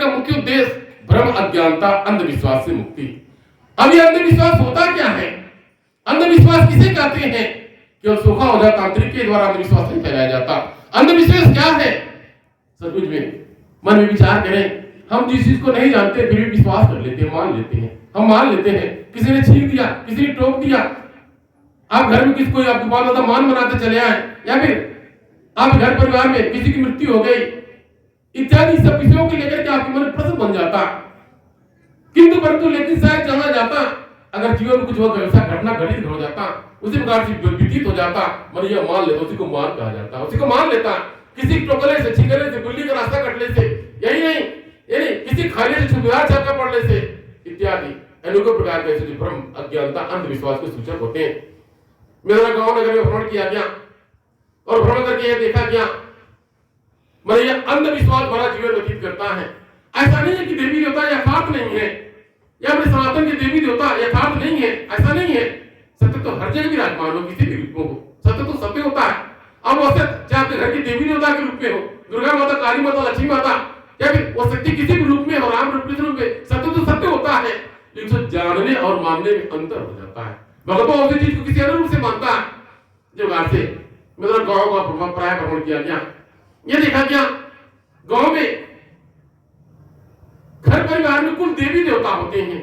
का मुख्य उद्देश्य भ्रम, अज्ञानता, अंधविश्वास से मुक्ति। अब ये अंधविश्वास होता क्या है? अंधविश्वास किसे कहते हैं? केवल सोखा ओझा तांत्रिक के द्वारा अंधविश्वास नहीं फैलाया जाता। अंधविश्वास क्या है? सचमुच में मन में विचार करें, हम जिस चीज को नहीं जानते फिर भी विश्वास कर लेते हैं, मान लेते हैं। हम मान लेते हैं किसी ने छीन दिया, किसी ने टोक दिया, आप घर में किसी को आपके बाल दादा मान बनाते चले आए, या फिर आप घर परिवार में किसी की मृत्यु हो गई, इत्यादि सब विषयों को लेकर के आपके मन में प्रश्न बन जाता। किंतु परंतु लेकिन शायद जाना जाता, अगर जीवन में कुछ वैसा घटना घटित हो जाता, उसी प्रकार से व्यतीत हो जाता, मन यह मान लेता, उसी को मान कहा जाता, उसी को मान लेता। किसी टोकले से, छींकने से, गुल्ली का रास्ता कटने से, यही नहीं किसी खाने से, छुपा छापा पड़ने से इत्यादि अनेकों प्रकार के ऐसे भ्रम, अज्ञानता, अंधविश्वास के सूचक होते हैं। मेरा गांव नगर में भ्रमण किया गया और भ्रमण करके यह देखा गया, मैं यह अंधविश्वास भरा जीवन व्यतीत करता है। ऐसा नहीं है कि देवी देवता यथार्थ नहीं है, या अपने सनातन के देवी देवता यथार्थ नहीं है, ऐसा नहीं है। सत्य तो हर जगह विराजमान हो, किसी भी रूप में हो, सत्य तो सत्य होता है। अब वो सत्य चाहे आपके घर की देवी देवता के रूप में हो, दुर्गा माता, काली माता, लक्ष्मी माता, या फिर वो सत्य किसी भी रूप में हो, राम रूप में, सत्य तो सत्य होता है, लेकिन उसे जानने और मानने में अंतर हो जाता है। भगवान उसी चीज को किसी अन्य रूप से मानता है। जो गांव से मेरा गांव का प्राय भ्रमण किया गया, यह देखा गया गांव में घर परिवार में कुल देवी देवता होते हैं,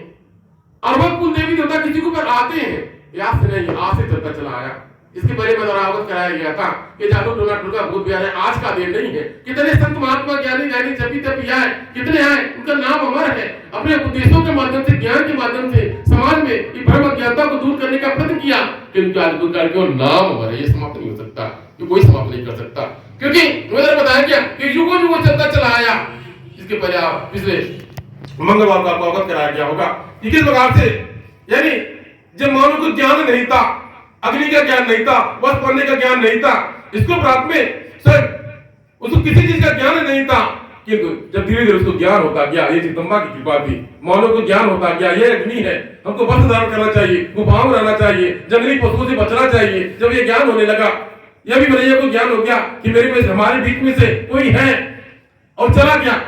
और वह कुल देवी देवता किसी के ऊपर आते हैं, याद से नहीं, आज से चलता चला आया। इसके बारे में अवगत कराया गया था कि जादू टोना टोना भूत बिहार है, आज का दिन नहीं है। कितने संत महात्मा, ज्ञानी ज्ञानी जपी तपी आए, कितने आए, उनका नाम अमर है। अपने उपदेशों के माध्यम से, ज्ञान के माध्यम से समाज में ये भ्रम अज्ञानता को दूर करने का प्रयत्न किया, किंतु नाम अमर है, ये समाप्त नहीं हो सकता, ये कोई समाप्त नहीं कर सकता, क्योंकि मैंने बताया क्या कि युगों युगों चलता चला आया। इसके पहले आप पिछले मंगलवार को आपको अवगत कराया गया होगा कि किस प्रकार से, यानी जब मानव को ज्ञान नहीं था, अग्नि का ज्ञान नहीं था, वस्त्र पहनने का ज्ञान नहीं था, इसको प्राप्त में सर उसको किसी चीज का ज्ञान नहीं था, किंतु जब धीरे धीरे उसको ज्ञान होता गया, ये जगदम्बा की कृपा थी, मानव को ज्ञान होता गया, ये अग्नि है, हमको वस्त्र धारण करना चाहिए, गुफाओं में रहना चाहिए, जंगली पशुओं से बचना चाहिए। जब ये ज्ञान होने लगा, यह भी भैया को ज्ञान हो गया कि मेरे में हमारे बीच में से कोई है, और चला गया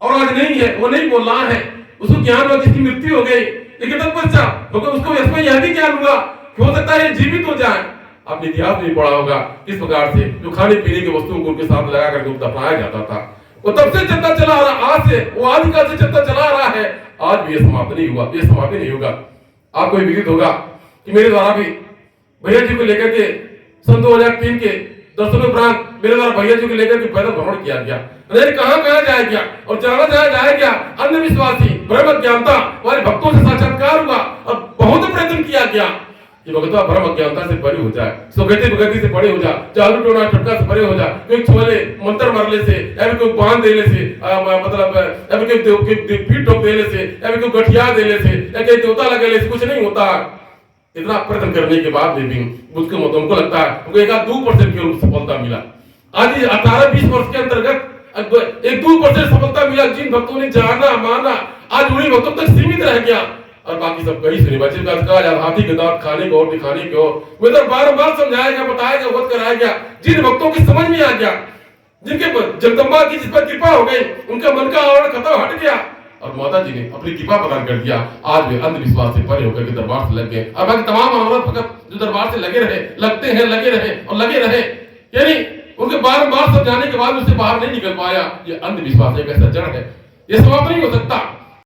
और आज नहीं है, वो नहीं बोल रहा है, उसको ज्ञान हुआ किसकी मृत्यु हो गई, लेकिन तत्पश्चात तो उसको इसमें यह भी ज्ञान हुआ हो सकता है जीवित हो जाए। आपने इतिहास नहीं पढ़ा होगा किस प्रकार से जो खाने पीने की वस्तुओं को उनके साथ लगा करके दफनाया जाता था, वो तब से चलता चला आ रहा, आज से वो आदिकाल से चलता चला आ रहा है, आज भी ये समाप्त नहीं हुआ, ये समाप्त नहीं होगा। आपको विदित होगा कि मेरे द्वारा भी भैया जी को लेकर के सन 2003 के दर्शनों उपरांत मेरे द्वारा भैया जी को लेकर के पैदल भ्रमण किया गया। अरे कहां जाया गया और जाना जाया गया, अंधविश्वासी भ्रम अज्ञानता हमारे भक्तों से साक्षात्कार हुआ और बहुत प्रयत्न किया गया कि भगवता भ्रम अज्ञानता से परे हो जाए, सुगति भगति से परे हो जाए, चालू टोना टटका से परे हो जाए, कोई छोले मंत्र मारने से, या फिर कोई बांध देने से, मतलब या फिर कोई पीठ ठोक देने से, या फिर कोई गठिया देने से, या कोई देवता लगाने से कुछ नहीं होता। इतना प्रयत्न करने के बाद भी उसके हमको लगता है हमको 1-2% की सफलता मिला। आज 18-20 वर्ष के अंतर्गत 1-2% सफलता मिला। जिन भक्तों ने जाना माना, आज उन्हीं भक्तों तक सीमित रह गया और बाकी सब कहीं सुने बच्चे का कहा हाथी के दांत खाने को और दिखाने को, मतलब बार-बार समझाया गया, बताया गया, अवगत कराया गया। जिन भक्तों की समझ में आ गया, जिनके जगदम्बा की जिस पर कृपा हो गई, उनका मन का आवरण खत्म हट गया और माता जी ने अपनी कृपा प्रदान कर दिया। आज वे अंधविश्वास से परे होकर के दरबार से लग गए और बाकी तमाम औरत भक्त जो दरबार से लगे रहे, लगते हैं, लगे रहे और लगे रहे, यानी उनके बार-बार समझाने के बाद उससे बाहर नहीं निकल पाया। ये अंधविश्वास एक ऐसा जड़ है, ये समाप्त नहीं हो सकता।